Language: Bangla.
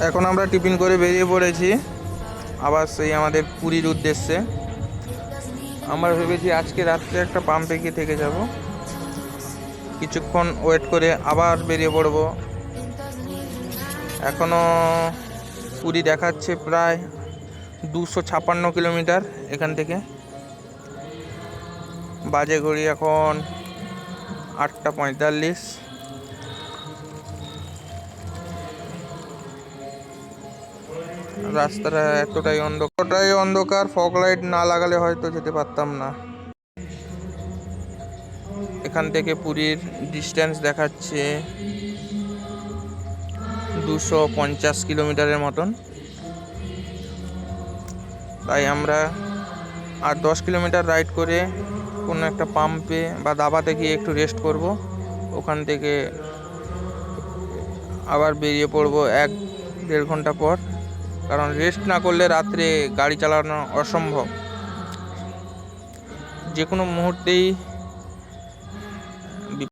এখন আমরা টিফিন করে বেরিয়ে পড়েছি আবার সেই আমাদের পুরীর উদ্দেশ্যে। আমরা ভেবেছি আজকে রাত্রে একটা পাম্পে গিয়ে থেকে যাব, কিছুক্ষণ ওয়েট করে আবার বেরিয়ে পড়ব। এখনও পুরী দেখাচ্ছে প্রায় 256 কিলোমিটার এখান থেকে। বাজে ঘড়ি এখন 8টা 45। রাস্তাটা এতটাই অন্ধকার, ফগ লাইট না লাগালে হয়তো যেতে পারতাম না। এখান থেকে পুরীর ডিস্টেন্স দেখাচ্ছে 250 কিলোমিটারের মতন। তাই আমরা আর 10 কিলোমিটার রাইড করে কোনো একটা পাম্পে বা দাবাতে গিয়ে একটু রেস্ট করব। ওখান থেকে আবার বেরিয়ে পড়ব 1-1.5 ঘন্টা পর, কারণ রেস্ট না করলে রাত্রে গাড়ি চালানো অসম্ভব। যে কোনো মুহূর্তেই